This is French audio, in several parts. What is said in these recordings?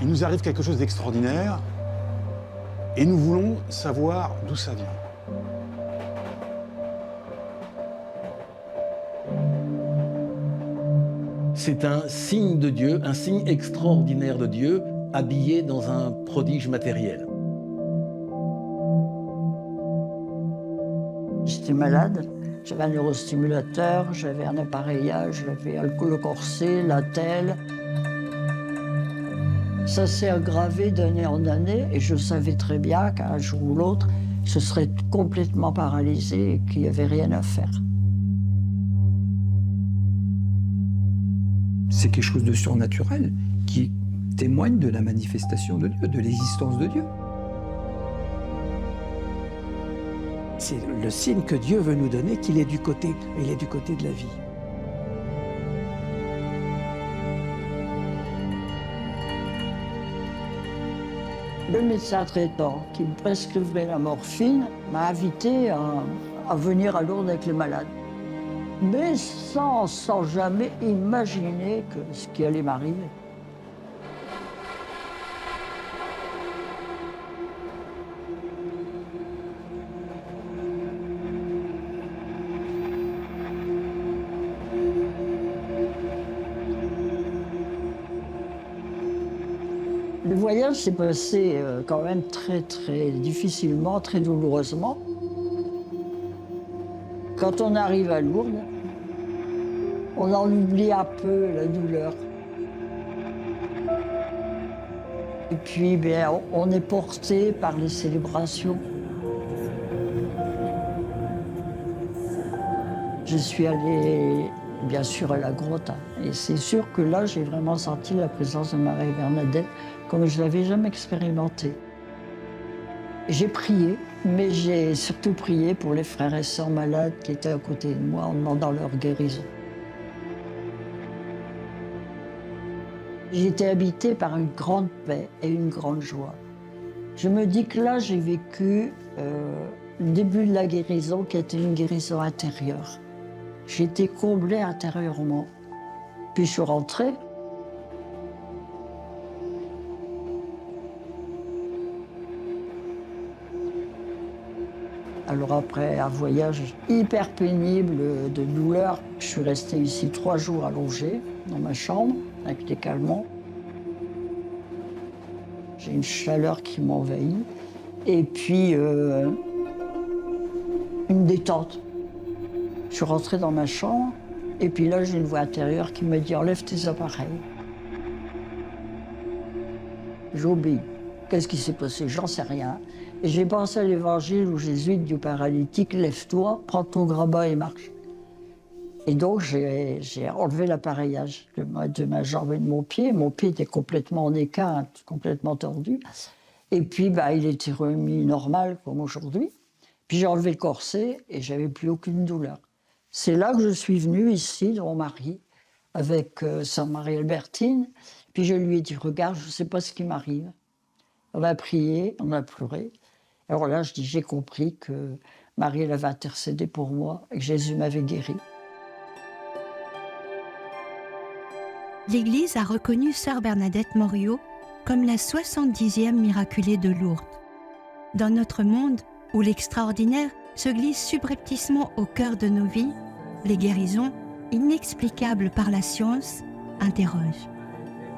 Il nous arrive quelque chose d'extraordinaire et nous voulons savoir d'où ça vient. C'est un signe de Dieu, un signe extraordinaire de Dieu, habillé dans un prodige matériel. J'étais malade, j'avais un neurostimulateur, j'avais un appareillage, j'avais le corset, l'attelle. Ça s'est aggravé d'année en année et je savais très bien qu'un jour ou l'autre, je serais complètement paralysée et qu'il n'y avait rien à faire. C'est quelque chose de surnaturel qui témoigne de la manifestation de Dieu, de l'existence de Dieu. C'est le signe que Dieu veut nous donner qu'il est du côté, il est du côté de la vie. Le médecin traitant qui me prescrivait la morphine m'a invité à venir à Lourdes avec les malades. Mais sans jamais imaginer que ce qui allait m'arriver. Le voyage s'est passé quand même très difficilement, très douloureusement. Quand on arrive à Lourdes, on en oublie un peu la douleur. Et puis, bien, on est porté par les célébrations. Je suis allée, bien sûr, à la grotte. Et c'est sûr que là, j'ai vraiment senti la présence de Marie Bernadette comme je ne l'avais jamais expérimenté. J'ai prié, mais j'ai surtout prié pour les frères et sœurs malades qui étaient à côté de moi en demandant leur guérison. J'ai été habitée par une grande paix et une grande joie. Je me dis que là, j'ai vécu le début de la guérison qui était une guérison intérieure. J'ai été comblée intérieurement. Puis je suis rentrée. Alors après un voyage hyper pénible de douleur, je suis restée ici 3 jours allongée dans ma chambre avec des calmants. J'ai une chaleur qui m'envahit et puis une détente. Je suis rentrée dans ma chambre et puis là j'ai une voix intérieure qui me dit « Enlève tes appareils ». J'obéis. Qu'est-ce qui s'est passé? J'en sais rien. Et j'ai pensé à l'évangile où Jésus dit au paralytique, lève-toi, prends ton grabat et marche. Et donc j'ai enlevé l'appareillage de ma jambe et de mon pied. Mon pied était complètement en écart, complètement tordu. Et puis il était remis normal comme aujourd'hui. Puis j'ai enlevé le corset et j'avais plus aucune douleur. C'est là que je suis venue ici, de mon mari, avec Sœur Marie-Albertine. Puis je lui ai dit, regarde, je ne sais pas ce qui m'arrive. On a prié, on a pleuré. Alors là, je dis, j'ai compris que Marie, elle avait intercédé pour moi et que Jésus m'avait guéri. L'Église a reconnu Sœur Bernadette Morio comme la 70e miraculée de Lourdes. Dans notre monde, où l'extraordinaire se glisse subrepticement au cœur de nos vies, les guérisons, inexplicables par la science, interrogent.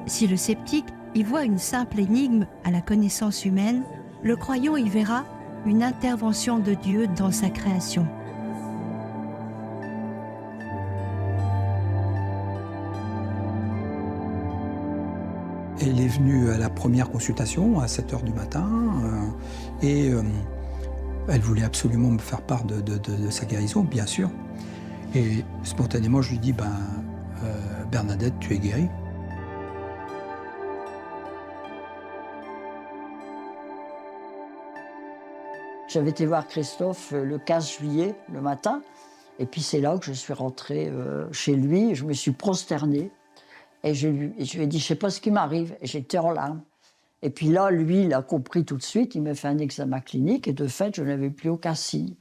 Si le sceptique y voit une simple énigme à la connaissance humaine, le croyant y verra une intervention de Dieu dans sa création. Elle est venue à la première consultation à 7h du matin et elle voulait absolument me faire part de sa guérison, bien sûr. Et spontanément, je lui dis, Bernadette, tu es guérie. J'avais été voir Christophe le 15 juillet, le matin. Et puis c'est là que je suis rentrée chez lui. Je me suis prosternée. Et je lui ai dit, je ne sais pas ce qui m'arrive. Et j'étais en larmes. Et puis là, lui, il a compris tout de suite. Il m'a fait un examen clinique. Et de fait, je n'avais plus aucun signe.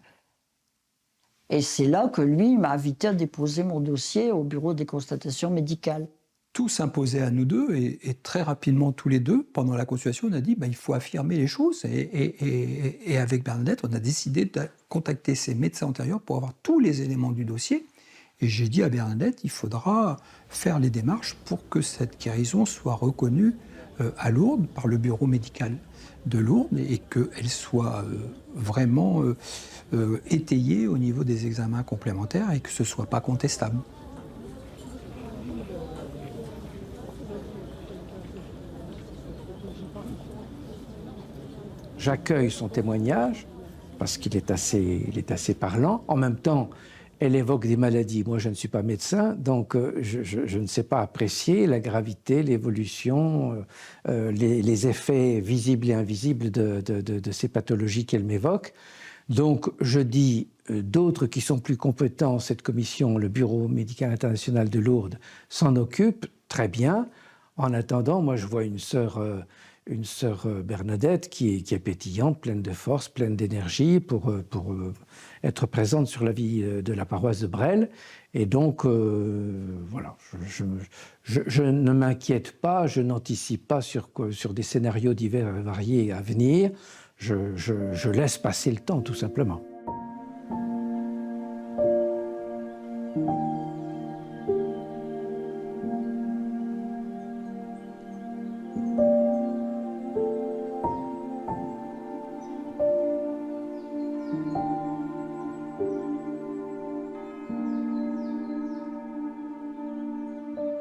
Et c'est là que lui, il m'a invité à déposer mon dossier au bureau des constatations médicales. tout s'imposait à nous deux, et très rapidement, tous les deux, pendant la consultation, on a dit il faut affirmer les choses. Et avec Bernadette, on a décidé de contacter ses médecins antérieurs pour avoir tous les éléments du dossier. Et j'ai dit à Bernadette, il faudra faire les démarches pour que cette guérison soit reconnue à Lourdes par le bureau médical de Lourdes et qu'elle soit vraiment étayée au niveau des examens complémentaires et que ce ne soit pas contestable. J'accueille son témoignage parce qu'il est assez parlant. En même temps, elle évoque des maladies. Moi, je ne suis pas médecin, donc je ne sais pas apprécier la gravité, l'évolution, les effets visibles et invisibles de ces pathologies qu'elle m'évoque. Donc, je dis, d'autres qui sont plus compétents, cette commission, le Bureau médical international de Lourdes, s'en occupe très bien. En attendant, moi, je vois une sœur Bernadette qui est pétillante, pleine de force, pleine d'énergie pour être présente sur la vie de la paroisse de Bresles. Et donc, voilà, je ne m'inquiète pas, je n'anticipe pas sur des scénarios divers et variés à venir. Je laisse passer le temps, tout simplement.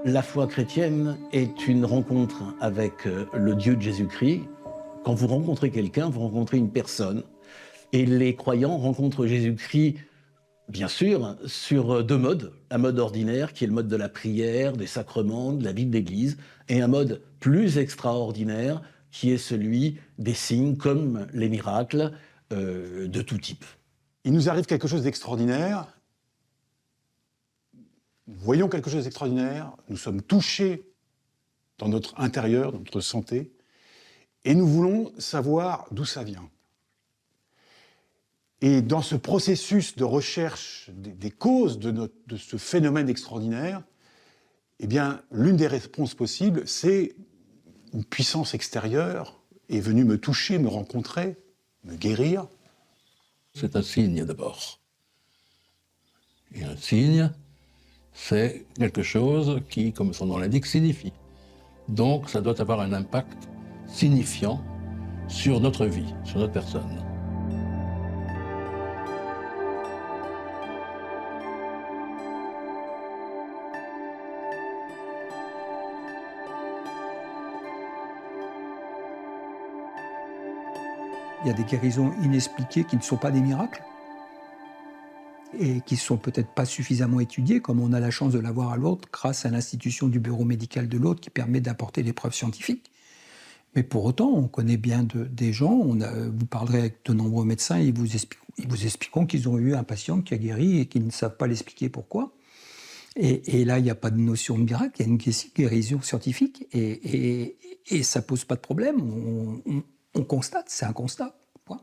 La foi chrétienne est une rencontre avec le Dieu de Jésus-Christ. Quand vous rencontrez quelqu'un, vous rencontrez une personne. Et les croyants rencontrent Jésus-Christ, bien sûr, sur deux modes. Un mode ordinaire, qui est le mode de la prière, des sacrements, de la vie de l'Église, et un mode plus extraordinaire, qui est celui des signes, comme les miracles, de tout type. Il nous arrive quelque chose d'extraordinaire. Voyons quelque chose d'extraordinaire, nous sommes touchés dans notre intérieur, dans notre santé, et nous voulons savoir d'où ça vient. Et dans ce processus de recherche des causes de ce phénomène extraordinaire, eh bien, l'une des réponses possibles, c'est une puissance extérieure est venue me toucher, me rencontrer, me guérir. C'est un signe d'abord. Et un signe, c'est quelque chose qui, comme son nom l'indique, signifie. Donc, ça doit avoir un impact signifiant sur notre vie, sur notre personne. Il y a des guérisons inexpliquées qui ne sont pas des miracles et qui ne sont peut-être pas suffisamment étudiées, comme on a la chance de l'avoir à Lourdes grâce à l'institution du bureau médical de Lourdes qui permet d'apporter des preuves scientifiques. Mais pour autant, on connaît bien des gens, vous parlerez avec de nombreux médecins, ils vous expliqueront qu'ils ont eu un patient qui a guéri et qu'ils ne savent pas l'expliquer pourquoi. Et là, il n'y a pas de notion de miracle, il y a une guérison scientifique et ça ne pose pas de problème. On constate, c'est un constat. Point.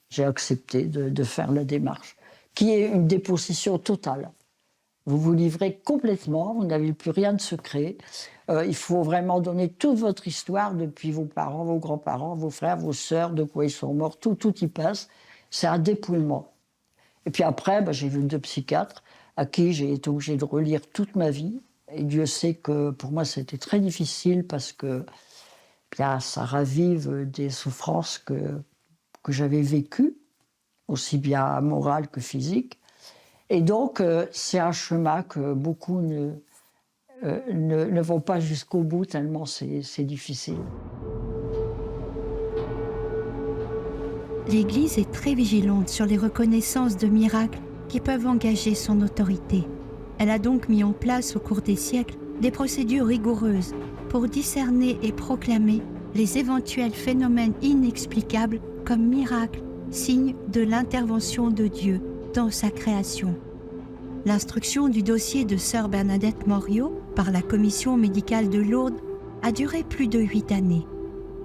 J'ai accepté de faire la démarche, qui est une déposition totale. Vous vous livrez complètement, vous n'avez plus rien de secret. Il faut vraiment donner toute votre histoire depuis vos parents, vos grands-parents, vos frères, vos sœurs, de quoi ils sont morts, tout y passe. C'est un dépouillement. Et puis après, j'ai vu deux psychiatres à qui j'ai été obligée de relire toute ma vie. Et Dieu sait que pour moi, c'était très difficile parce que ça ravive des souffrances que j'avais vécues, aussi bien morales que physiques. Et donc, c'est un chemin que beaucoup ne vont pas jusqu'au bout, tellement c'est difficile. L'Église est très vigilante sur les reconnaissances de miracles qui peuvent engager son autorité. Elle a donc mis en place au cours des siècles des procédures rigoureuses pour discerner et proclamer les éventuels phénomènes inexplicables comme miracles, signes de l'intervention de Dieu dans sa création. L'instruction du dossier de sœur Bernadette Moriot par la commission médicale de Lourdes a duré plus de 8 années.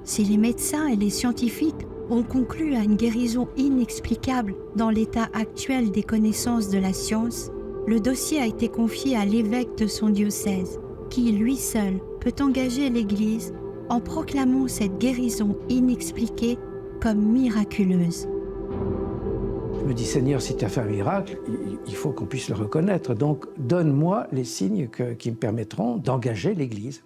Si les médecins et les scientifiques ont conclu à une guérison inexplicable dans l'état actuel des connaissances de la science, le dossier a été confié à l'évêque de son diocèse, qui, lui seul, peut engager l'Église en proclamant cette guérison inexpliquée comme miraculeuse. Je me dis, Seigneur, si tu as fait un miracle, il faut qu'on puisse le reconnaître. Donc, donne-moi les signes qui me permettront d'engager l'Église.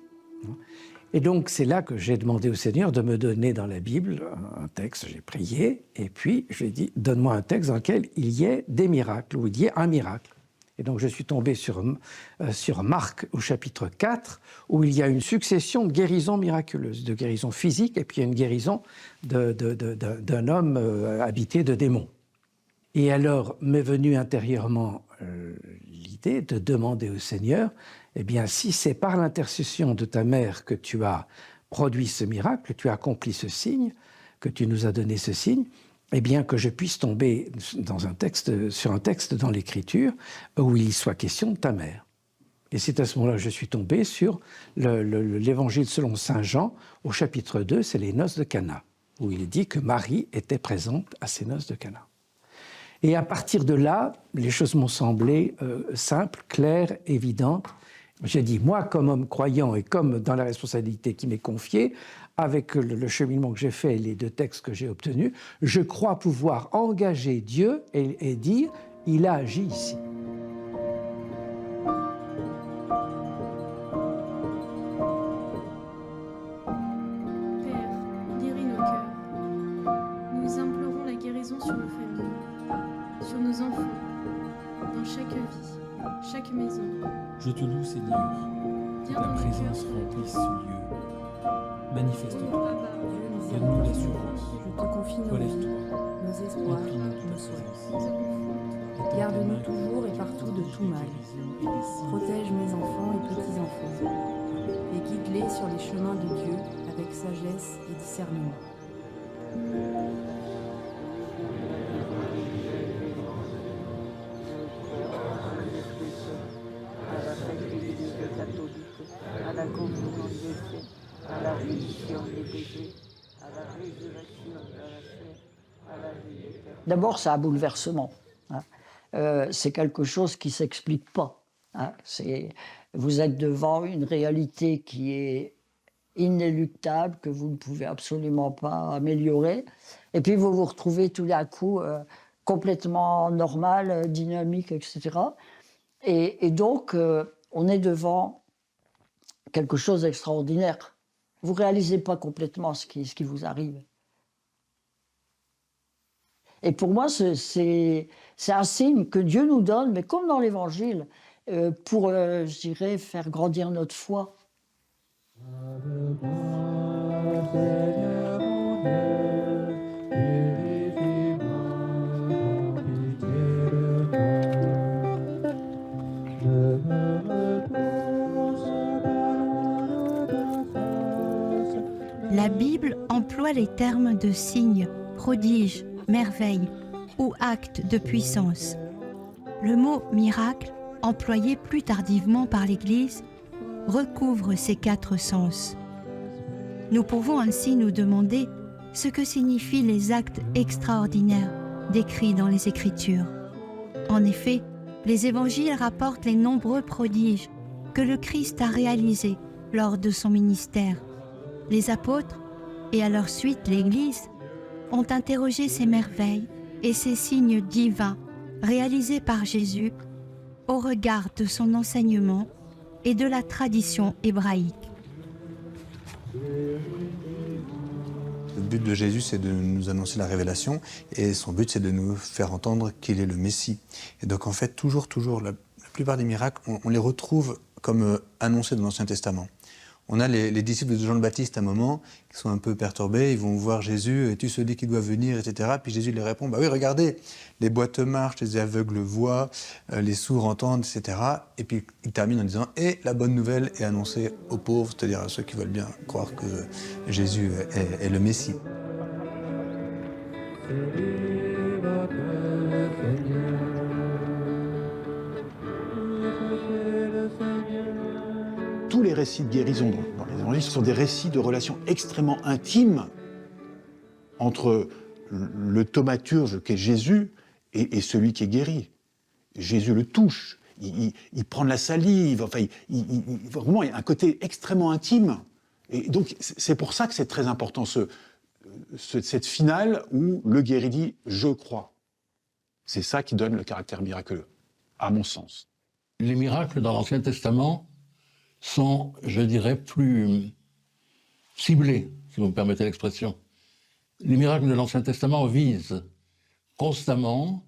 Et donc, c'est là que j'ai demandé au Seigneur de me donner dans la Bible un texte. J'ai prié, et puis je lui ai dit, donne-moi un texte dans lequel il y ait des miracles, où il y ait un miracle. Et donc, je suis tombé sur Marc au chapitre 4, où il y a une succession de guérisons miraculeuses, de guérisons physiques, et puis une guérison d'un homme habité de démons. Et alors, m'est venue intérieurement l'idée de demander au Seigneur, eh bien, si c'est par l'intercession de ta mère que tu as produit ce miracle, que tu as accompli ce signe, que tu nous as donné ce signe, eh bien, que je puisse tomber sur un texte dans l'Écriture où il soit question de ta mère. Et c'est à ce moment-là que je suis tombé sur l'Évangile selon saint Jean, au chapitre 2, c'est les noces de Cana, où il est dit que Marie était présente à ces noces de Cana. Et à partir de là, les choses m'ont semblé simples, claires, évidentes. J'ai dit, moi, comme homme croyant et comme dans la responsabilité qui m'est confiée, avec le cheminement que j'ai fait et les 2 textes que j'ai obtenus, je crois pouvoir engager Dieu et dire, il a agi ici. Père, guéris nos cœurs. Nous implorons la guérison sur nos familles, sur nos enfants, dans chaque vie, chaque maison. Je te loue, Seigneur, que ta présence remplisse ce lieu. Manifeste-toi, donne-nous l'assurance. Je te confie nos vies, Relève-toi, nos espoirs, remplis-nous de ta nos souhaits. présence. Garde-nous toujours et partout de tout mal. Protège mes enfants et petits-enfants. Et guide-les sur les chemins de Dieu avec sagesse et discernement. À la communion des faits, à la rémission des péchés, à la résurrection de la chair, à la vie éternelle. D'abord, c'est un bouleversement. C'est quelque chose qui ne s'explique pas. Vous êtes devant une réalité qui est inéluctable, que vous ne pouvez absolument pas améliorer. Et puis, vous vous retrouvez tout d'un coup complètement normal, dynamique, etc. Et donc, on est devant quelque chose d'extraordinaire. Vous ne réalisez pas complètement ce qui vous arrive. Et pour moi, c'est un signe que Dieu nous donne, mais comme dans l'Évangile, pour, je dirais, faire grandir notre foi. La Bible emploie les termes de signes, prodiges, merveilles ou actes de puissance. Le mot miracle, employé plus tardivement par l'Église, recouvre ces 4 sens. Nous pouvons ainsi nous demander ce que signifient les actes extraordinaires décrits dans les Écritures. En effet, les évangiles rapportent les nombreux prodiges que le Christ a réalisés lors de son ministère. Les apôtres, et à leur suite l'Église, ont interrogé ces merveilles et ces signes divins réalisés par Jésus au regard de son enseignement et de la tradition hébraïque. Le but de Jésus, c'est de nous annoncer la révélation, et son but, c'est de nous faire entendre qu'il est le Messie. Et donc, en fait, toujours, la plupart des miracles, on les retrouve comme annoncés dans l'Ancien Testament. On a les disciples de Jean le Baptiste à un moment, qui sont un peu perturbés, ils vont voir Jésus, et tu se dis qu'il doit venir, etc. Puis Jésus leur répond, bah oui, regardez, les boiteux marchent, les aveugles voient, les sourds entendent, etc. Et puis il termine en disant, et la bonne nouvelle est annoncée aux pauvres, c'est-à-dire à ceux qui veulent bien croire que Jésus est le Messie. Tous les récits de guérison dans les évangiles sont des récits de relations extrêmement intimes entre le thaumaturge qu'est Jésus et celui qui est guéri. Jésus le touche, il prend de la salive, enfin, vraiment, il y a un côté extrêmement intime. Et donc, c'est pour ça que c'est très important, cette finale où le guéri dit « je crois ». C'est ça qui donne le caractère miraculeux, à mon sens. Les miracles dans l'Ancien Testament sont, je dirais, plus ciblés, si vous me permettez l'expression. Les miracles de l'Ancien Testament visent constamment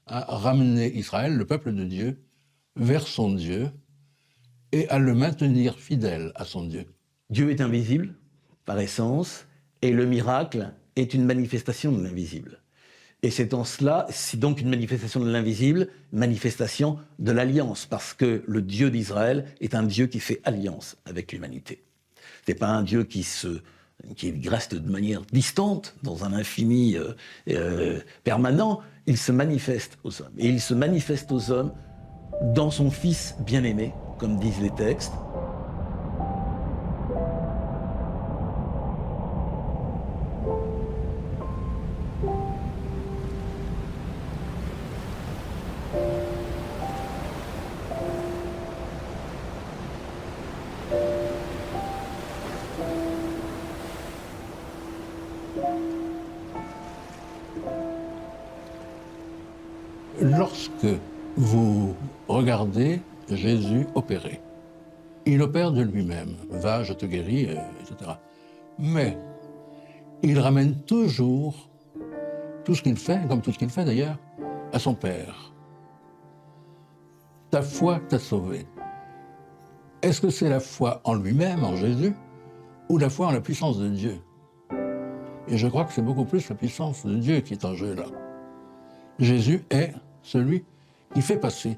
à ramener Israël, le peuple de Dieu, vers son Dieu et à le maintenir fidèle à son Dieu. Dieu est invisible, par essence, et le miracle est une manifestation de l'invisible. Et c'est en cela, c'est donc une manifestation de l'invisible, manifestation de l'alliance, parce que le Dieu d'Israël est un Dieu qui fait alliance avec l'humanité. Ce n'est pas un Dieu qui reste de manière distante, dans un infini permanent. Il se manifeste aux hommes. Et il se manifeste aux hommes dans son Fils bien-aimé, comme disent les textes. Lorsque vous regardez Jésus opérer, il opère de lui-même. Va, je te guéris, etc. Mais il ramène toujours tout ce qu'il fait, comme tout ce qu'il fait d'ailleurs, à son Père. Ta foi t'a sauvé. Est-ce que c'est la foi en lui-même, en Jésus, ou la foi en la puissance de Dieu? Et je crois que c'est beaucoup plus la puissance de Dieu qui est en jeu là. Jésus est celui qui fait passer.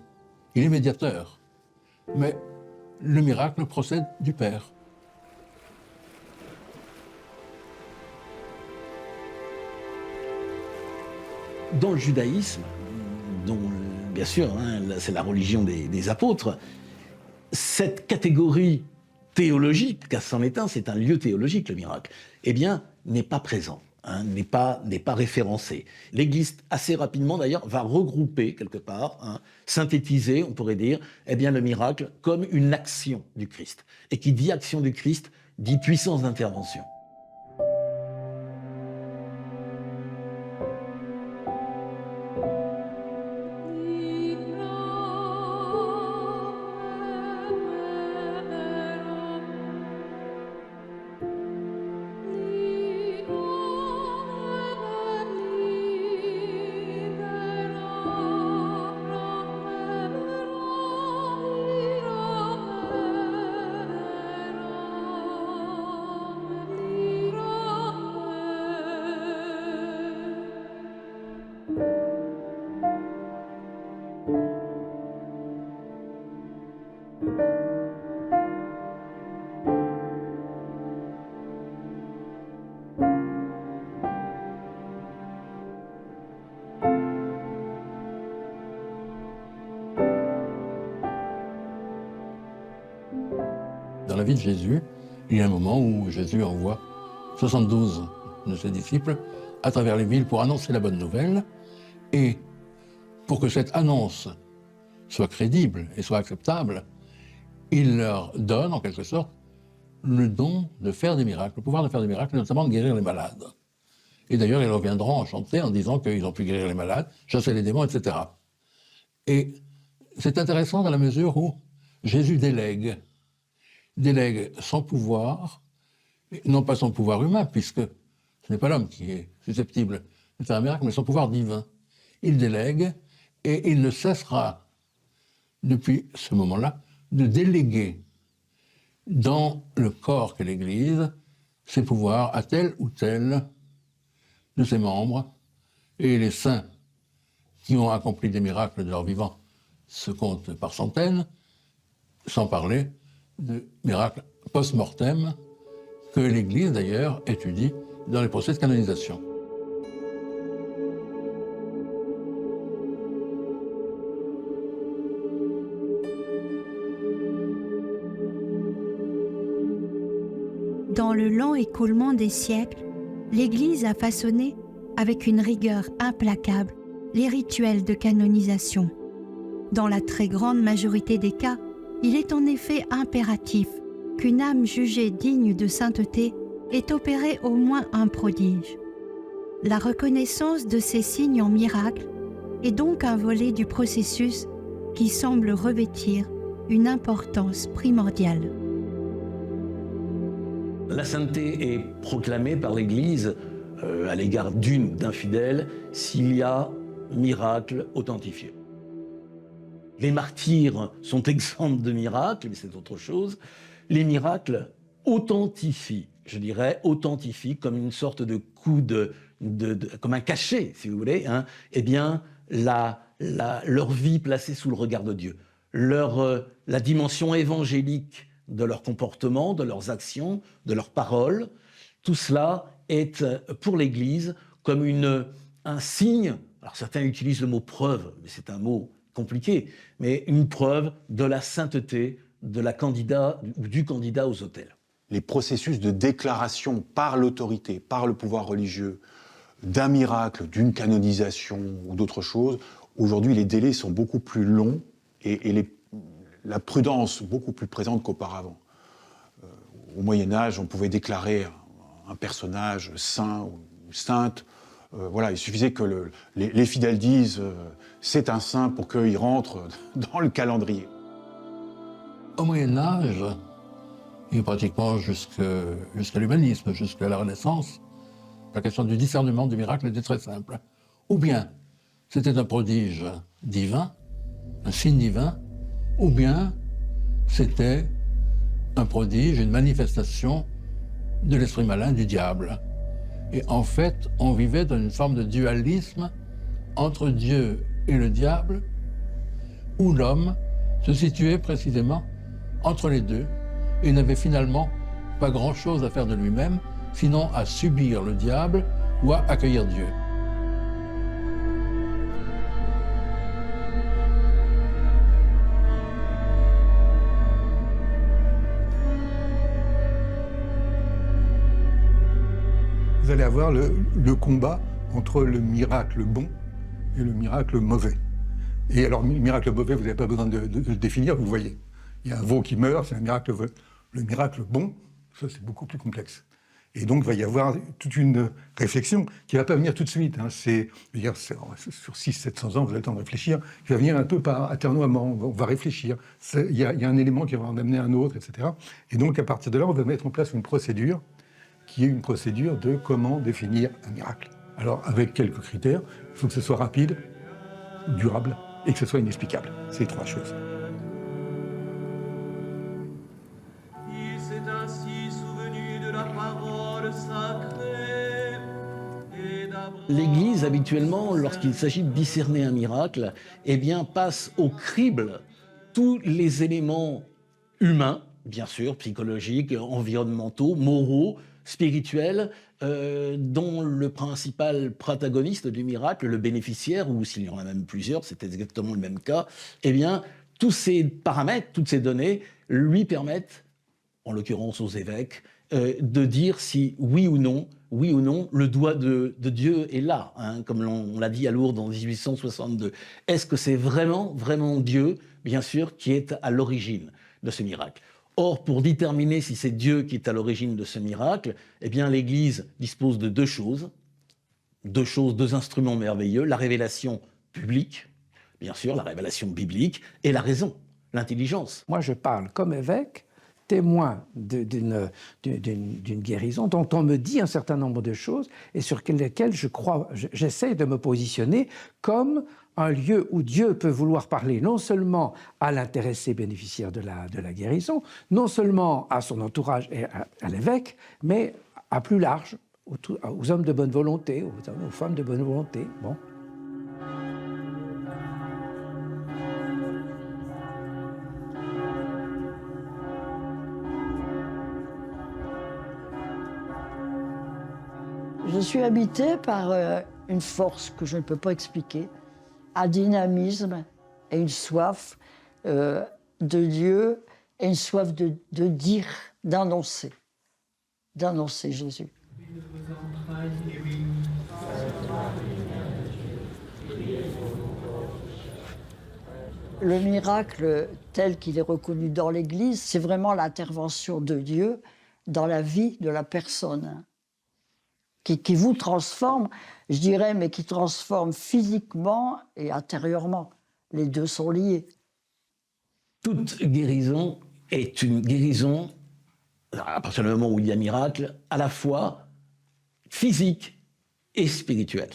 Il est médiateur. Mais le miracle procède du Père. Dans le judaïsme, dont bien sûr, c'est la religion des apôtres, cette catégorie théologique, car c'en est un, c'est un lieu théologique, le miracle, eh bien, n'est pas présent. N'est pas référencé. L'Église, assez rapidement d'ailleurs, va regrouper quelque part, synthétiser, on pourrait dire, eh bien, le miracle comme une action du Christ. Et qui dit action du Christ, dit puissance d'intervention. Dans la vie de Jésus, il y a un moment où Jésus envoie 72 de ses disciples à travers les villes pour annoncer la bonne nouvelle. Et pour que cette annonce soit crédible et soit acceptable, il leur donne, en quelque sorte, le don de faire des miracles, le pouvoir de faire des miracles, notamment de guérir les malades. Et d'ailleurs, ils reviendront enchantés en disant qu'ils ont pu guérir les malades, chasser les démons, etc. Et c'est intéressant dans la mesure où Jésus délègue son pouvoir, non pas son pouvoir humain, puisque ce n'est pas l'homme qui est susceptible de faire un miracle, mais son pouvoir divin. Il délègue et il ne cessera, depuis ce moment-là, de déléguer dans le corps qu'est l'Église ses pouvoirs à tel ou tel de ses membres. Et les saints qui ont accompli des miracles de leur vivant se comptent par centaines, sans parler de miracles post-mortem que l'Église, d'ailleurs, étudie dans les procès de canonisation. Dans le lent écoulement des siècles, l'Église a façonné, avec une rigueur implacable, les rituels de canonisation. Dans la très grande majorité des cas, il est en effet impératif qu'une âme jugée digne de sainteté ait opéré au moins un prodige. La reconnaissance de ces signes en miracle est donc un volet du processus qui semble revêtir une importance primordiale. La sainteté est proclamée par l'Église à l'égard d'une ou d'un fidèle s'il y a miracle authentifié. Les martyrs sont exempts de miracles, mais c'est autre chose. Les miracles authentifient, je dirais, authentifient comme une sorte de coup comme un cachet, si vous voulez, hein, eh bien, leur vie placée sous le regard de Dieu, la dimension évangélique de leur comportement, de leurs actions, de leurs paroles, tout cela est pour l'Église comme un signe, alors certains utilisent le mot preuve, mais c'est un mot compliqué, mais une preuve de la sainteté de la candidat ou du candidat aux autels. Les processus de déclaration par l'autorité, par le pouvoir religieux, d'un miracle, d'une canonisation ou d'autre chose, aujourd'hui les délais sont beaucoup plus longs et la prudence beaucoup plus présente qu'auparavant. Au Moyen-Âge, on pouvait déclarer un personnage saint ou sainte. Voilà, il suffisait que les fidèles disent c'est un saint pour qu'il rentre dans le calendrier. Au Moyen-Âge, et pratiquement jusqu'à l'humanisme, jusqu'à la Renaissance, la question du discernement du miracle était très simple. Ou bien c'était un prodige divin, un signe divin, ou bien c'était un prodige, une manifestation de l'esprit malin du diable. Et en fait, on vivait dans une forme de dualisme entre Dieu et le diable, où l'homme se situait précisément entre les deux et n'avait finalement pas grand-chose à faire de lui-même, sinon à subir le diable ou à accueillir Dieu. Vous allez avoir le combat entre le miracle bon et le miracle mauvais. Et alors, le miracle mauvais, vous n'avez pas besoin de le définir, vous voyez. Il y a un veau qui meurt, c'est un miracle mauvais. Le miracle bon, ça c'est beaucoup plus complexe. Et donc, il va y avoir toute une réflexion qui ne va pas venir tout de suite. Hein. Sur 600-700 ans, vous avez le temps de réfléchir. Qui va venir un peu par aternoiement, on va réfléchir. Il y a un élément qui va en amener un autre, etc. Et donc, à partir de là, on va mettre en place une procédure qui est une procédure de comment définir un miracle. Alors, avec quelques critères, il faut que ce soit rapide, durable et que ce soit inexplicable. C'est les trois choses. Il s'est ainsi souvenu de la parole sacrée. L'Église, habituellement, lorsqu'il s'agit de discerner un miracle, eh bien, passe au crible tous les éléments humains, bien sûr, psychologiques, environnementaux, moraux, spirituel, dont le principal protagoniste du miracle, le bénéficiaire, ou s'il y en a même plusieurs, c'est exactement le même cas, eh bien, tous ces paramètres, toutes ces données lui permettent, en l'occurrence aux évêques, de dire si oui ou non, le doigt de Dieu est là, hein, comme on l'a dit à Lourdes en 1862. Est-ce que c'est vraiment Dieu, bien sûr, qui est à l'origine de ce miracle ? Or, pour déterminer si c'est Dieu qui est à l'origine de ce miracle, eh bien, l'Église dispose de deux instruments merveilleux, la révélation publique, bien sûr, la révélation biblique, et la raison, l'intelligence. Moi, je parle comme évêque, témoin d'une guérison dont on me dit un certain nombre de choses et sur lesquelles j'essaie de me positionner comme un lieu où Dieu peut vouloir parler non seulement à l'intéressé bénéficiaire de la guérison, non seulement à son entourage et à l'évêque, mais à plus large, aux hommes de bonne volonté, aux femmes de bonne volonté. Bon. Je suis habitée par une force que je ne peux pas expliquer, un dynamisme et une soif de Dieu et une soif de dire, d'annoncer Jésus. Le miracle tel qu'il est reconnu dans l'Église, c'est vraiment l'intervention de Dieu dans la vie de la personne, qui vous transforme, je dirais, mais qui transforme physiquement et intérieurement. Les deux sont liés. Toute guérison est une guérison, à partir du moment où il y a miracle, à la fois physique et spirituelle.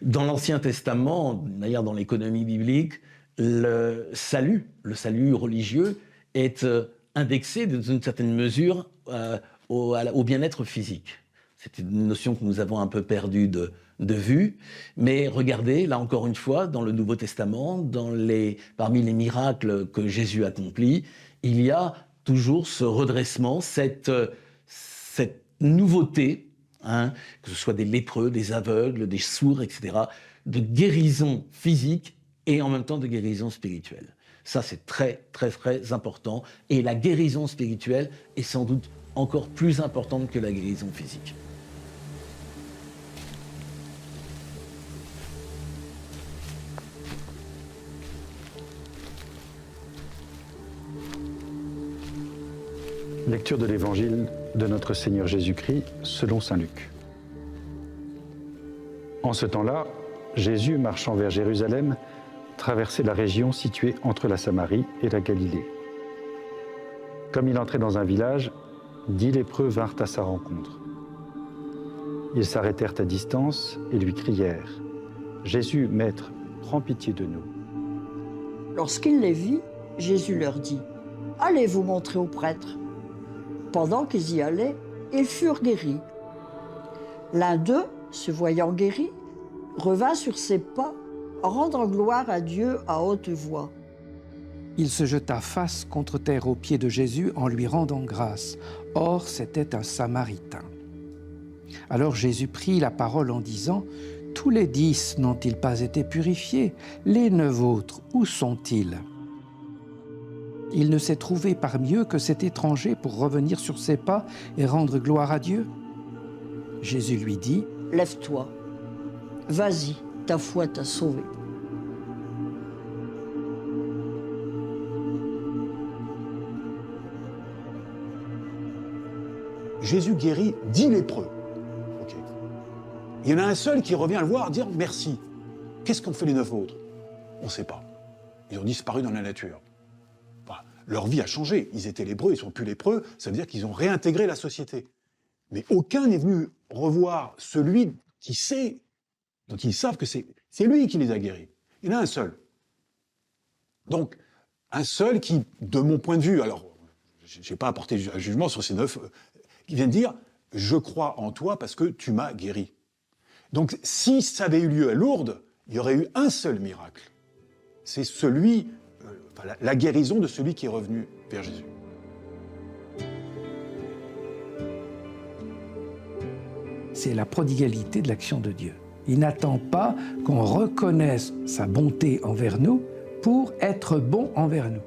Dans l'Ancien Testament, d'ailleurs dans l'économie biblique, le salut religieux est indexé dans une certaine mesure au bien-être physique. C'est une notion que nous avons un peu perdue de vue, mais regardez, là encore une fois, dans le Nouveau Testament, parmi les miracles que Jésus accomplit, il y a toujours ce redressement, cette nouveauté, que ce soit des lépreux, des aveugles, des sourds, etc., de guérison physique et en même temps de guérison spirituelle. Ça, c'est très, très, très important. Et la guérison spirituelle est sans doute encore plus importante que la guérison physique. Lecture de l'Évangile de notre Seigneur Jésus-Christ selon saint Luc. En ce temps-là, Jésus, marchant vers Jérusalem, traversait la région située entre la Samarie et la Galilée. Comme il entrait dans un village, 10 lépreux vinrent à sa rencontre. Ils s'arrêtèrent à distance et lui crièrent « Jésus, Maître, prends pitié de nous. » Lorsqu'il les vit, Jésus leur dit « Allez vous montrer aux prêtres. » Pendant qu'ils y allaient, ils furent guéris. L'un d'eux, se voyant guéri, revint sur ses pas, rendant gloire à Dieu à haute voix. Il se jeta face contre terre aux pieds de Jésus en lui rendant grâce. Or, c'était un Samaritain. Alors Jésus prit la parole en disant « Tous les 10 n'ont-ils pas été purifiés? Les 9 autres, où sont-ils » Il ne s'est trouvé parmi eux que cet étranger pour revenir sur ses pas et rendre gloire à Dieu. Jésus lui dit « Lève-toi, vas-y, ta foi t'a sauvé. » Jésus guérit 10 lépreux. Okay. Il y en a un seul qui revient le voir dire merci. Qu'est-ce qu'ont fait les 9 autres? On ne sait pas. Ils ont disparu dans la nature. Leur vie a changé. Ils étaient lépreux, ils ne sont plus lépreux. Ça veut dire qu'ils ont réintégré la société. Mais aucun n'est venu revoir celui qui sait, dont ils savent que c'est lui qui les a guéris. Il y en a un seul. Donc, un seul qui, de mon point de vue, alors, je n'ai pas apporté un jugement sur ces 9, qui vient de dire « Je crois en toi parce que tu m'as guéri ». Donc, si ça avait eu lieu à Lourdes, il y aurait eu un seul miracle. C'est celui... la guérison de celui qui est revenu vers Jésus. C'est la prodigalité de l'action de Dieu. Il n'attend pas qu'on reconnaisse sa bonté envers nous pour être bon envers nous.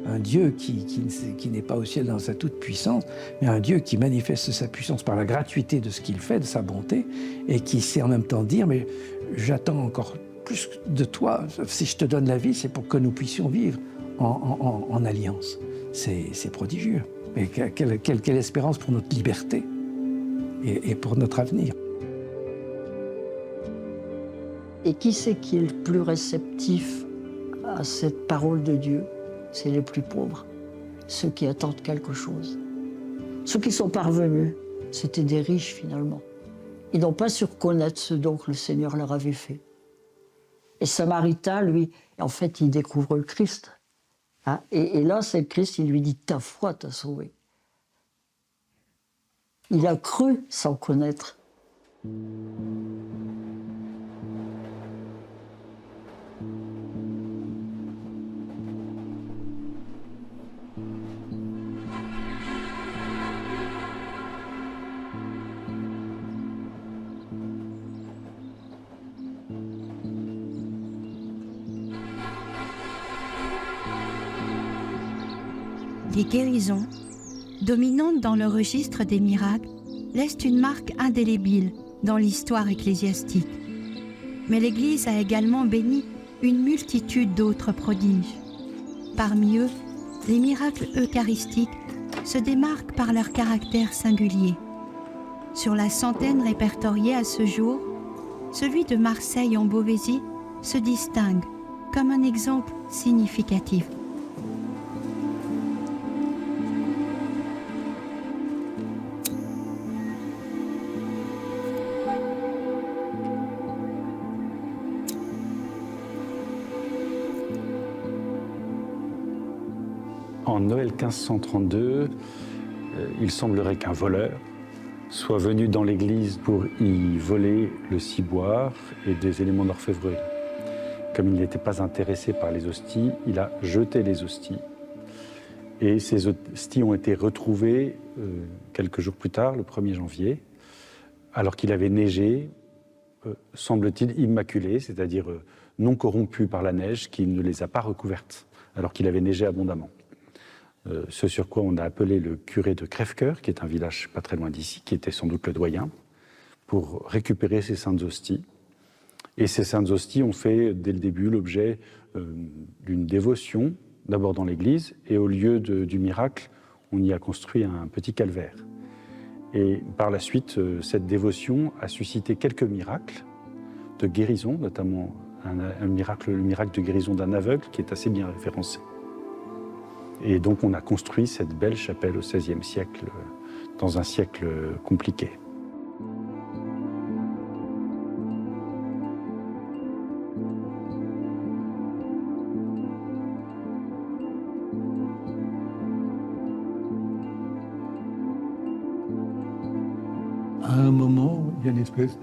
Un Dieu qui n'est pas au ciel dans sa toute-puissance, mais un Dieu qui manifeste sa puissance par la gratuité de ce qu'il fait, de sa bonté, et qui sait en même temps dire « mais j'attends encore plus de toi, si je te donne la vie, c'est pour que nous puissions vivre en alliance. » C'est prodigieux. Et quelle espérance pour notre liberté et pour notre avenir. Et qui c'est qui est le plus réceptif à cette parole de Dieu? C'est les plus pauvres, ceux qui attendent quelque chose. Ceux qui sont parvenus, c'était des riches finalement. Ils n'ont pas su reconnaître ce don que le Seigneur leur avait fait. Et Samaritain, lui, en fait, il découvre le Christ. Hein? Et là, c'est le Christ, il lui dit « ta foi t'a sauvé ». Il a cru sans connaître. Les guérisons, dominantes dans le registre des miracles, laissent une marque indélébile dans l'histoire ecclésiastique. Mais l'Église a également béni une multitude d'autres prodiges. Parmi eux, les miracles eucharistiques se démarquent par leur caractère singulier. Sur la centaine répertoriée à ce jour, celui de Marseille en Beauvaisis se distingue comme un exemple significatif. En Noël 1532, il semblerait qu'un voleur soit venu dans l'église pour y voler le ciboire et des éléments d'orfèvrerie. Comme il n'était pas intéressé par les hosties, il a jeté les hosties. Et ces hosties ont été retrouvées quelques jours plus tard, le 1er janvier, alors qu'il avait neigé, semble-t-il immaculé, c'est-à-dire non corrompu par la neige, qui ne les a pas recouvertes, alors qu'il avait neigé abondamment. Ce sur quoi on a appelé le curé de Crèvecoeur, qui est un village pas très loin d'ici, qui était sans doute le doyen, pour récupérer ces saintes hosties. Et ces saintes hosties ont fait, dès le début, l'objet d'une dévotion, d'abord dans l'église, et au lieu du miracle, on y a construit un petit calvaire. Et par la suite, cette dévotion a suscité quelques miracles de guérison, notamment le miracle de guérison d'un aveugle, qui est assez bien référencé. Et donc on a construit cette belle chapelle au XVIe siècle, dans un siècle compliqué. À un moment, il y a une espèce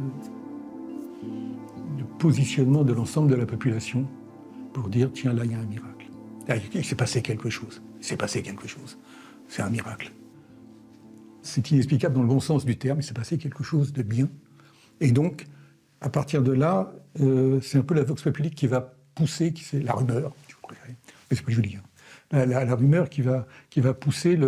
de positionnement de l'ensemble de la population pour dire, tiens, là, il y a un miracle. Là, il s'est passé quelque chose. Il s'est passé quelque chose. C'est un miracle. C'est inexplicable dans le bon sens du terme, il s'est passé quelque chose de bien. Et donc, à partir de là, c'est un peu la vox populi qui va pousser, c'est la rumeur, si vous préférez. Mais c'est pas joli. Hein. La rumeur qui va pousser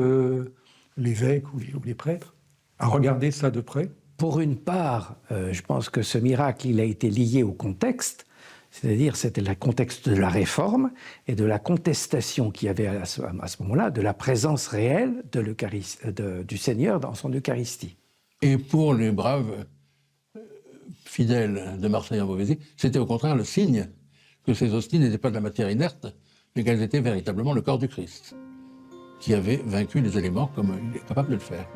l'évêque ou les prêtres à regarder ça de près. Pour une part, je pense que ce miracle, il a été lié au contexte, c'est-à-dire c'était le contexte de la réforme et de la contestation qu'il y avait à ce moment-là, de la présence réelle du Seigneur dans son Eucharistie. Et pour les braves fidèles de Marseille en Beauvaisis, c'était au contraire le signe que ces hosties n'étaient pas de la matière inerte, mais qu'elles étaient véritablement le corps du Christ, qui avait vaincu les éléments comme il est capable de le faire.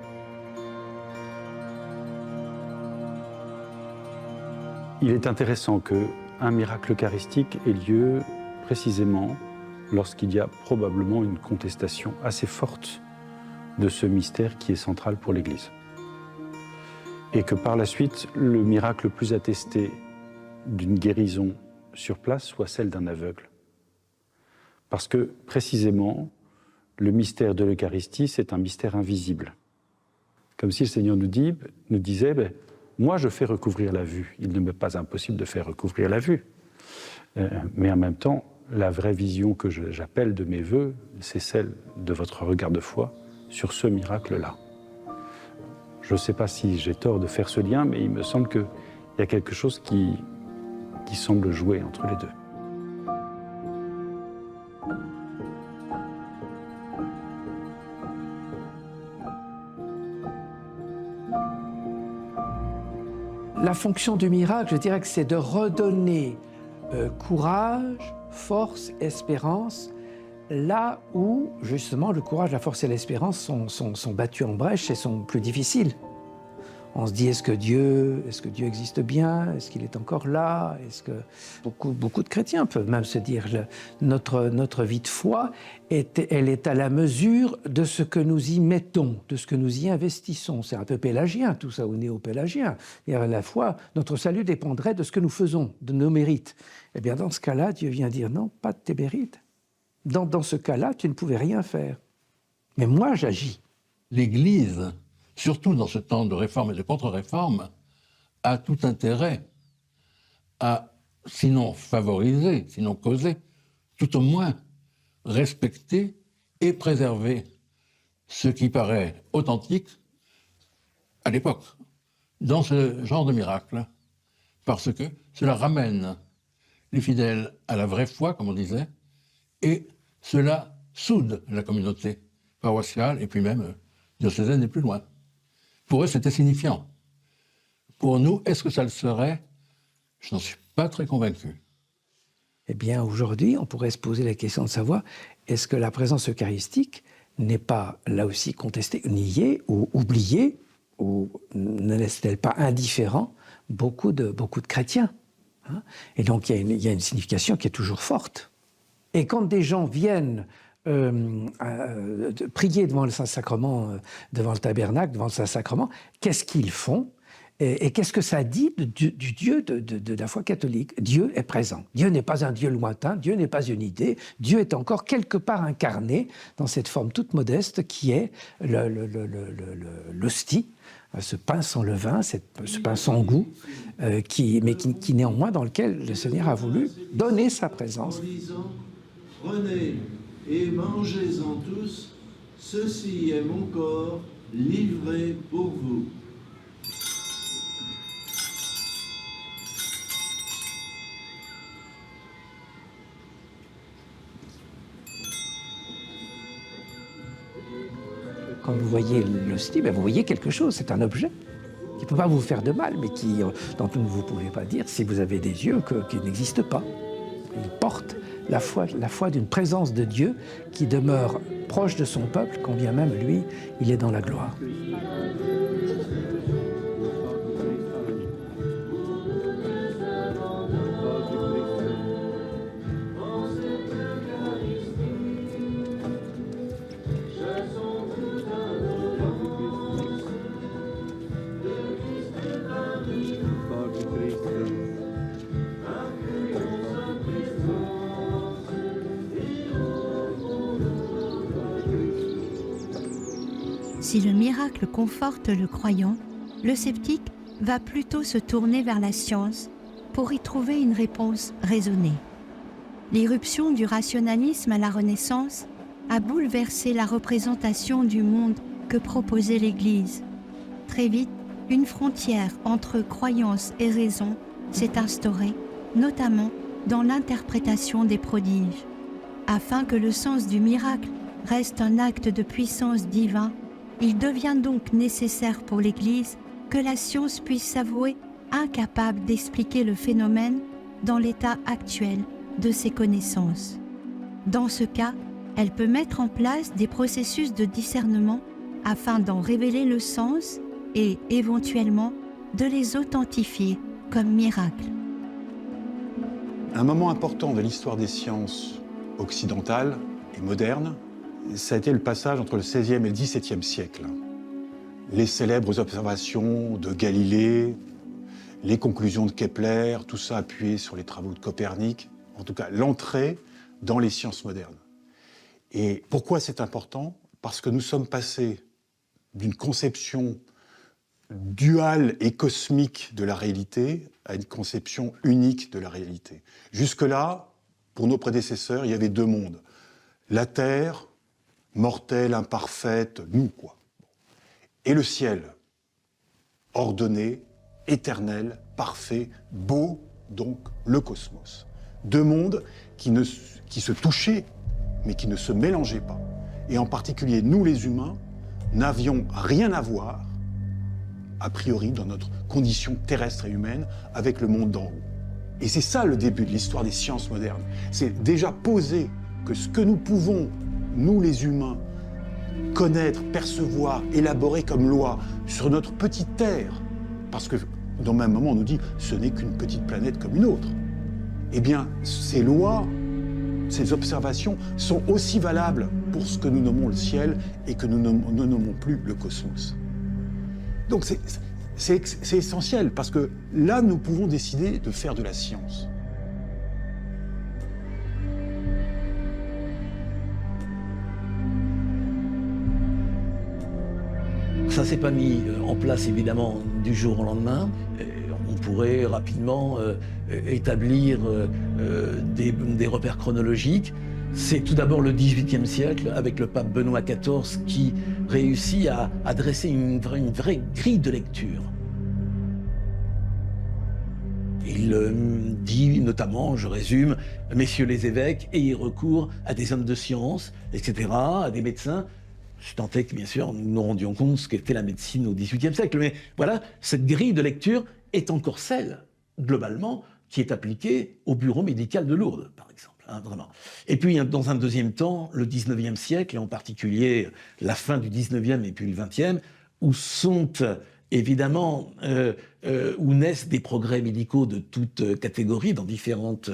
Il est intéressant qu'un miracle eucharistique ait lieu précisément lorsqu'il y a probablement une contestation assez forte de ce mystère qui est central pour l'Église. Et que par la suite, le miracle le plus attesté d'une guérison sur place soit celle d'un aveugle. Parce que précisément, le mystère de l'Eucharistie, c'est un mystère invisible. Comme si le Seigneur nous disait, moi je fais recouvrir la vue. Il ne m'est pas impossible de faire recouvrir la vue. Mais en même temps, la vraie vision que j'appelle de mes vœux, c'est celle de votre regard de foi sur ce miracle-là. Je ne sais pas si j'ai tort de faire ce lien, mais il me semble qu'il y a quelque chose qui semble jouer entre les deux. La fonction du miracle, je dirais que c'est de redonner courage, force, espérance, là où, justement, le courage, la force et l'espérance sont battus en brèche et sont plus difficiles. On se dit, est-ce que Dieu existe bien? Est-ce qu'il est encore là? Est-ce que beaucoup de chrétiens peuvent même se dire, notre vie de foi, elle est à la mesure de ce que nous y mettons, de ce que nous y investissons. C'est un peu pélagien, tout ça, ou néo-pélagien. Et à la foi, notre salut dépendrait de ce que nous faisons, de nos mérites. Eh bien, dans ce cas-là, Dieu vient dire, non, pas de tes mérites. Dans ce cas-là, tu ne pouvais rien faire. Mais moi, j'agis. L'Église, surtout dans ce temps de réforme et de contre-réforme, a tout intérêt à, sinon favoriser, sinon causer, tout au moins respecter et préserver ce qui paraît authentique à l'époque, dans ce genre de miracle, parce que cela ramène les fidèles à la vraie foi, comme on disait, et cela soude la communauté paroissiale et puis même diocésaine et plus loin. Pour eux, c'était signifiant. Pour nous, est-ce que ça le serait? Je n'en suis pas très convaincu. Eh bien, aujourd'hui, on pourrait se poser la question de savoir, est-ce que la présence eucharistique n'est pas, là aussi, contestée, niée ou oubliée, ou ne laisse-t-elle pas indifférent beaucoup de chrétiens, hein? Et donc, il y a une signification qui est toujours forte. Et quand des gens viennent prier devant le Saint-Sacrement, devant le tabernacle, devant le Saint-Sacrement, qu'est-ce qu'ils font? Et qu'est-ce que ça dit du Dieu de la foi catholique? Dieu est présent. Dieu n'est pas un Dieu lointain, Dieu n'est pas une idée. Dieu est encore quelque part incarné dans cette forme toute modeste qui est l'hostie, ce pain sans levain, ce pain sans goût, mais qui néanmoins dans lequel le Seigneur a voulu donner sa présence. Prenez et mangez-en tous, ceci est mon corps livré pour vous. Quand vous voyez l'hostie, vous voyez quelque chose, c'est un objet qui ne peut pas vous faire de mal, mais dont vous ne pouvez pas dire, si vous avez des yeux, qu'il n'existe pas. Il porte la foi d'une présence de Dieu qui demeure proche de son peuple, quand bien même lui, il est dans la gloire. Si le miracle conforte le croyant, le sceptique va plutôt se tourner vers la science pour y trouver une réponse raisonnée. L'irruption du rationalisme à la Renaissance a bouleversé la représentation du monde que proposait l'Église. Très vite, une frontière entre croyance et raison s'est instaurée, notamment dans l'interprétation des prodiges. Afin que le sens du miracle reste un acte de puissance divin, il devient donc nécessaire pour l'Église que la science puisse s'avouer incapable d'expliquer le phénomène dans l'état actuel de ses connaissances. Dans ce cas, elle peut mettre en place des processus de discernement afin d'en révéler le sens et, éventuellement, de les authentifier comme miracles. Un moment important de l'histoire des sciences occidentales et modernes, ça a été le passage entre le XVIe et le XVIIe siècle. Les célèbres observations de Galilée, les conclusions de Kepler, tout ça appuyé sur les travaux de Copernic, en tout cas l'entrée dans les sciences modernes. Et pourquoi c'est important? Parce que nous sommes passés d'une conception duale et cosmique de la réalité à une conception unique de la réalité. Jusque-là, pour nos prédécesseurs, il y avait deux mondes. La Terre, mortelle, imparfaite, nous, quoi. Et le ciel, ordonné, éternel, parfait, beau, donc le cosmos. Deux mondes qui se touchaient, mais qui ne se mélangeaient pas. Et en particulier, nous les humains, n'avions rien à voir, a priori, dans notre condition terrestre et humaine, avec le monde d'en haut. Et c'est ça le début de l'histoire des sciences modernes. C'est déjà poser que ce que nous pouvons, nous les humains, connaître, percevoir, élaborer comme loi sur notre petite Terre, parce que dans le même moment on nous dit ce n'est qu'une petite planète comme une autre, eh bien ces lois, ces observations sont aussi valables pour ce que nous nommons le ciel et que nous ne nommons plus le cosmos. Donc c'est essentiel, parce que là nous pouvons décider de faire de la science. Ça ne s'est pas mis en place évidemment du jour au lendemain. On pourrait rapidement établir des repères chronologiques. C'est tout d'abord le XVIIIe siècle avec le pape Benoît XIV qui réussit à dresser une vraie grille de lecture. Il il dit notamment, je résume, messieurs les évêques, ayez recours à des hommes de science, etc., à des médecins. Je tentais que, bien sûr, nous nous rendions compte de ce qu'était la médecine au XVIIIe siècle. Mais voilà, cette grille de lecture est encore celle, globalement, qui est appliquée au bureau médical de Lourdes, par exemple. Vraiment. Et puis, dans un deuxième temps, le XIXe siècle, et en particulier la fin du XIXe et puis le XXe, où sont évidemment, où naissent des progrès médicaux de toute catégorie, dans différentes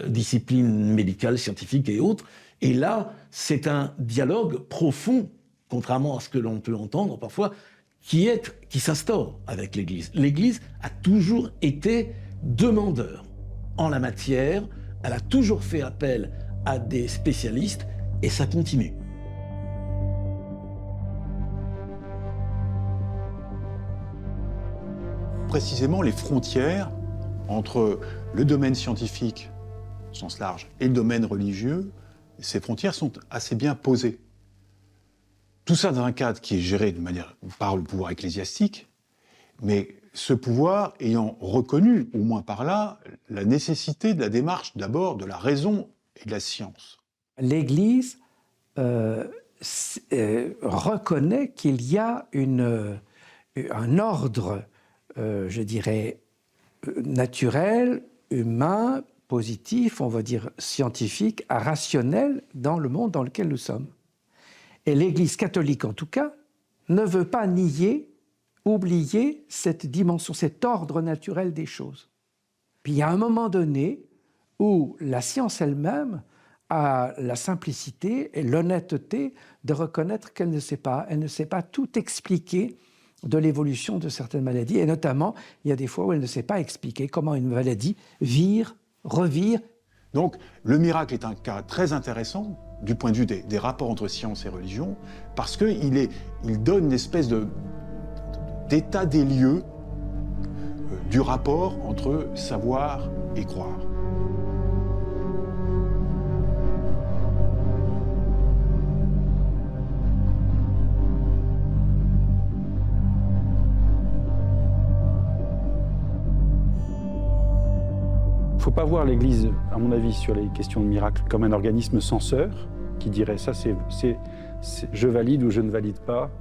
disciplines médicales, scientifiques et autres. Et là, c'est un dialogue profond, contrairement à ce que l'on peut entendre parfois, qui s'instaure avec l'Église. L'Église a toujours été demandeur en la matière, elle a toujours fait appel à des spécialistes, et ça continue. Précisément, les frontières entre le domaine scientifique, au sens large, et le domaine religieux, ces frontières sont assez bien posées. Tout ça dans un cadre qui est géré de manière par le pouvoir ecclésiastique, mais ce pouvoir ayant reconnu, au moins par là, la nécessité de la démarche d'abord de la raison et de la science. L'Église reconnaît qu'il y a un ordre, je dirais, naturel, humain, positif, on va dire scientifique, rationnel dans le monde dans lequel nous sommes. Et l'Église catholique, en tout cas, ne veut pas nier, oublier cette dimension, cet ordre naturel des choses. Puis il y a un moment donné où la science elle-même a la simplicité et l'honnêteté de reconnaître qu'elle ne sait pas. Elle ne sait pas tout expliquer de l'évolution de certaines maladies. Et notamment, il y a des fois où elle ne sait pas expliquer comment une maladie vire, revire. Donc, le miracle est un cas très intéressant du point de vue des rapports entre science et religion, parce qu'il donne une espèce d'état des lieux du rapport entre savoir et croire. Il ne faut pas voir l'Église, à mon avis, sur les questions de miracle, comme un organisme censeur qui dirait ça, je valide ou je ne valide pas,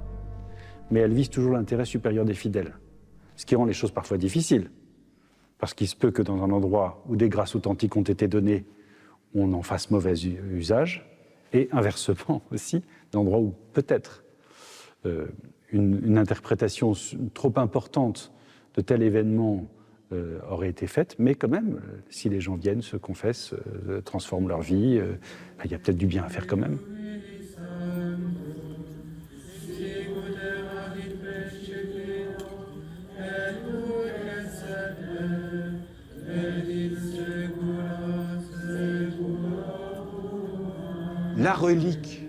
mais elle vise toujours l'intérêt supérieur des fidèles, ce qui rend les choses parfois difficiles, parce qu'il se peut que dans un endroit où des grâces authentiques ont été données, on en fasse mauvais usage, et inversement aussi, d'endroits où peut-être une interprétation trop importante de tel événement aurait été faite, mais quand même, si les gens viennent, se confessent, transforment leur vie, il y a peut-être du bien à faire quand même. La relique,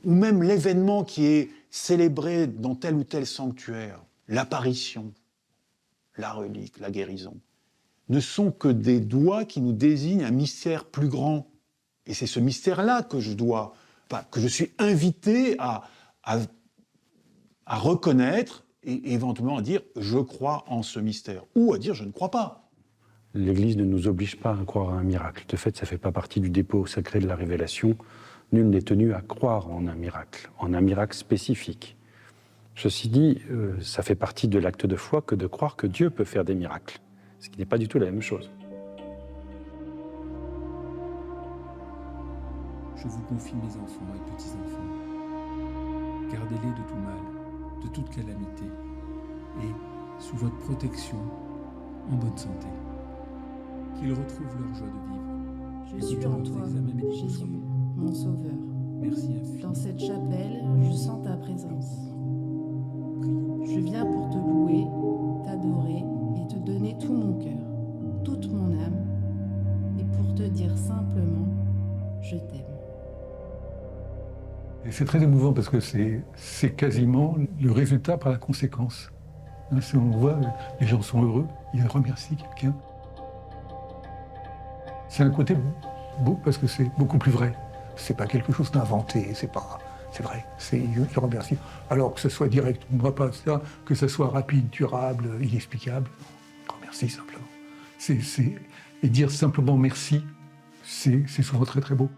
ou même l'événement qui est célébré dans tel ou tel sanctuaire, l'apparition, la relique, la guérison, ne sont que des doigts qui nous désignent un mystère plus grand. Et c'est ce mystère-là que je suis invité à reconnaître et éventuellement à dire « je crois en ce mystère » ou à dire « je ne crois pas ». L'Église ne nous oblige pas à croire à un miracle. De fait, ça ne fait pas partie du dépôt sacré de la révélation. Nul n'est tenu à croire en un miracle spécifique. Ceci dit, ça fait partie de l'acte de foi que de croire que Dieu peut faire des miracles, ce qui n'est pas du tout la même chose. Je vous confie mes enfants et petits-enfants. Gardez-les de tout mal, de toute calamité, et, sous votre protection, en bonne santé. Qu'ils retrouvent leur joie de vivre. Je suis en toi, Jésus, mon Sauveur. Merci infiniment. Dans cette chapelle, je sens ta présence. Je viens pour te louer, t'adorer et te donner tout mon cœur, toute mon âme, et pour te dire simplement, je t'aime. Et c'est très émouvant parce que c'est quasiment le résultat par la conséquence. Si on voit, les gens sont heureux, ils remercient quelqu'un. C'est un côté beau parce que c'est beaucoup plus vrai. C'est pas quelque chose d'inventé, c'est vrai, je remercie. Alors que ce soit direct ou pas ça, que ce soit rapide, durable, inexplicable, je remercie simplement. Et dire simplement merci, c'est souvent très très beau.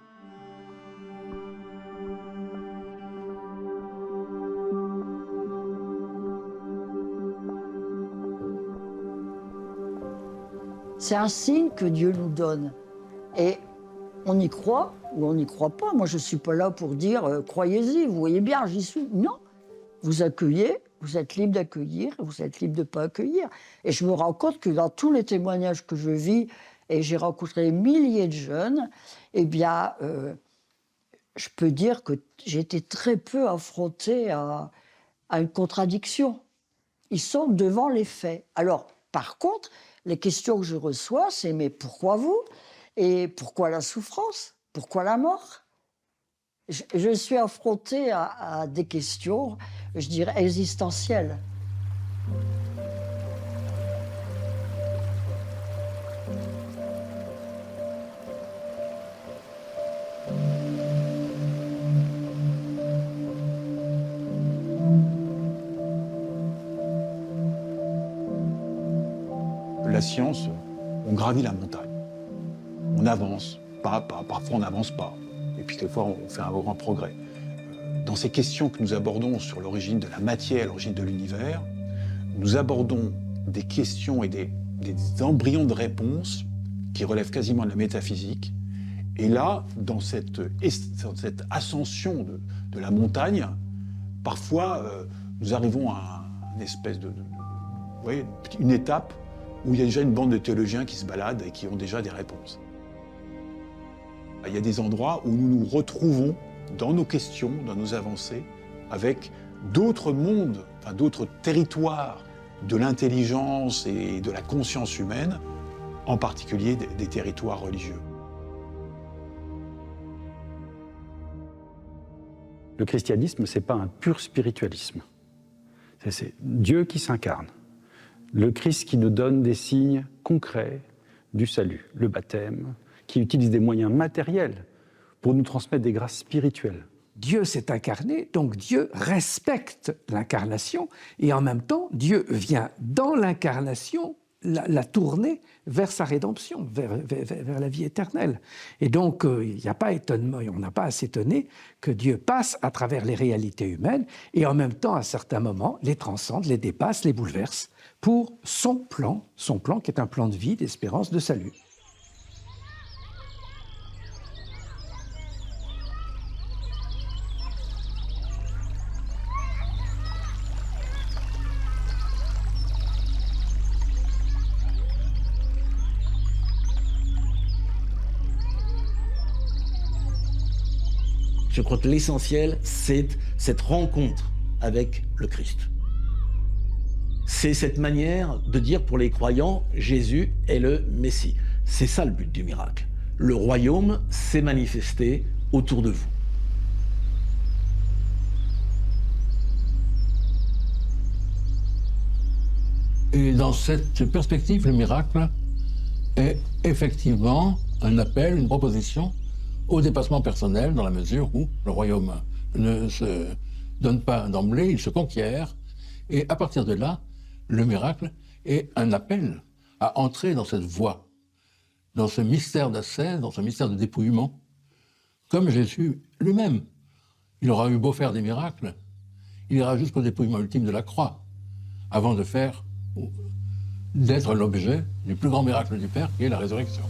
C'est un signe que Dieu nous donne. Et on y croit ou on n'y croit pas. Moi, je ne suis pas là pour dire croyez-y, vous voyez bien, j'y suis. Non. Vous accueillez, vous êtes libre d'accueillir, vous êtes libre de ne pas accueillir. Et je me rends compte que dans tous les témoignages que je vis, et j'ai rencontré des milliers de jeunes, eh bien, je peux dire que j'ai été très peu affrontée à une contradiction. Ils sont devant les faits. Alors, par contre, les questions que je reçois, c'est « mais pourquoi vous ? Et pourquoi la souffrance ? Pourquoi la mort ?» Je suis affrontée à des questions, je dirais, existentielles. La science, on gravit la montagne. On avance, pas à pas, parfois on n'avance pas. Et puis des fois on fait un grand progrès. Dans ces questions que nous abordons sur l'origine de la matière, l'origine de l'univers, nous abordons des questions et des embryons de réponses qui relèvent quasiment de la métaphysique. Et là, dans cette ascension de la montagne, parfois nous arrivons à une espèce vous voyez, une étape où il y a déjà une bande de théologiens qui se baladent et qui ont déjà des réponses. Il y a des endroits où nous nous retrouvons dans nos questions, dans nos avancées, avec d'autres mondes, enfin, d'autres territoires de l'intelligence et de la conscience humaine, en particulier des territoires religieux. Le christianisme, ce n'est pas un pur spiritualisme. C'est Dieu qui s'incarne. Le Christ qui nous donne des signes concrets du salut, le baptême, qui utilise des moyens matériels pour nous transmettre des grâces spirituelles. Dieu s'est incarné, donc Dieu respecte l'incarnation, et en même temps, Dieu vient dans l'incarnation la tourner vers sa rédemption, vers la vie éternelle. Et donc, il n'y a pas étonnement, on n'a pas à s'étonner que Dieu passe à travers les réalités humaines, et en même temps, à certains moments, les transcende, les dépasse, les bouleverse, pour son plan qui est un plan de vie, d'espérance, de salut. Je crois que l'essentiel, c'est cette rencontre avec le Christ. C'est cette manière de dire pour les croyants, Jésus est le Messie. C'est ça le but du miracle. Le royaume s'est manifesté autour de vous. Et dans cette perspective, le miracle est effectivement un appel, une proposition au dépassement personnel, dans la mesure où le royaume ne se donne pas d'emblée, il se conquiert. Et à partir de là, le miracle est un appel à entrer dans cette voie, dans ce mystère d'ascèse, dans ce mystère de dépouillement, comme Jésus lui-même. Il aura eu beau faire des miracles, il ira jusqu'au dépouillement ultime de la croix, avant d'être l'objet du plus grand miracle du Père, qui est la résurrection.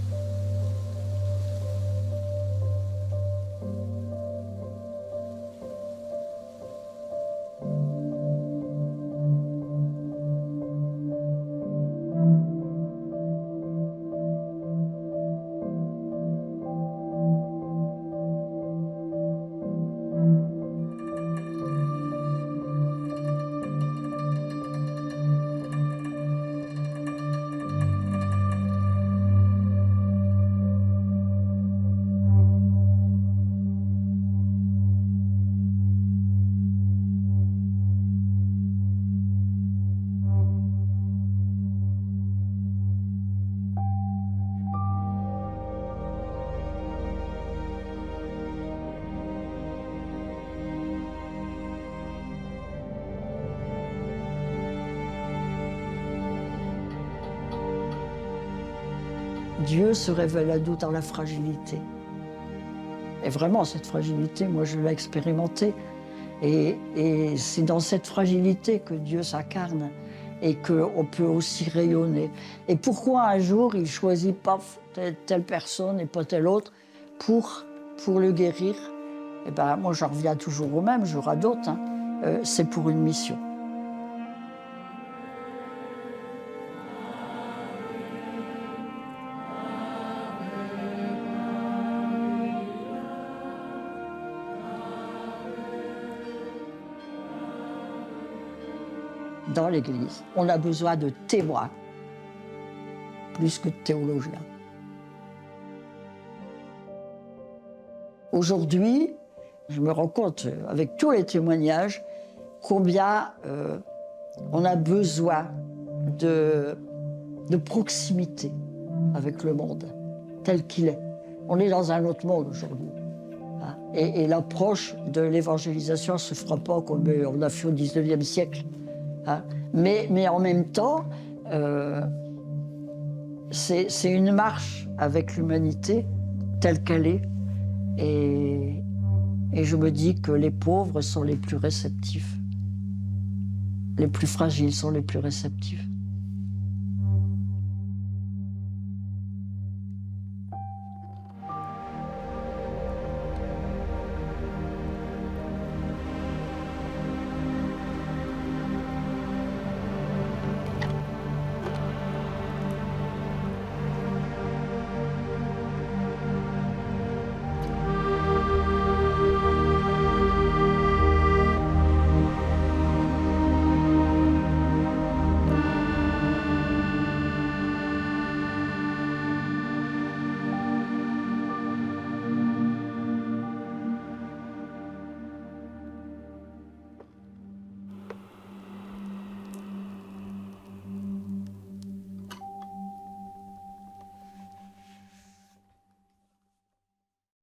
Dieu se révèle à nous dans la fragilité. Et vraiment, cette fragilité, moi, je l'ai expérimentée. Et c'est dans cette fragilité que Dieu s'incarne et qu'on peut aussi rayonner. Et pourquoi un jour, il ne choisit pas telle personne et pas telle autre pour le guérir? Eh ben, moi, j'en reviens toujours au même, j'aurai d'autres. Hein. C'est pour une mission. Dans l'Église, on a besoin de témoins, plus que de théologiens. Aujourd'hui, je me rends compte, avec tous les témoignages, combien on a besoin de proximité avec le monde, tel qu'il est. On est dans un autre monde aujourd'hui. Hein, et l'approche de l'évangélisation ne se fera pas comme on a fait au XIXe siècle. Hein. Mais en même temps, c'est une marche avec l'humanité telle qu'elle est. Et je me dis que les pauvres sont les plus réceptifs. Les plus fragiles sont les plus réceptifs.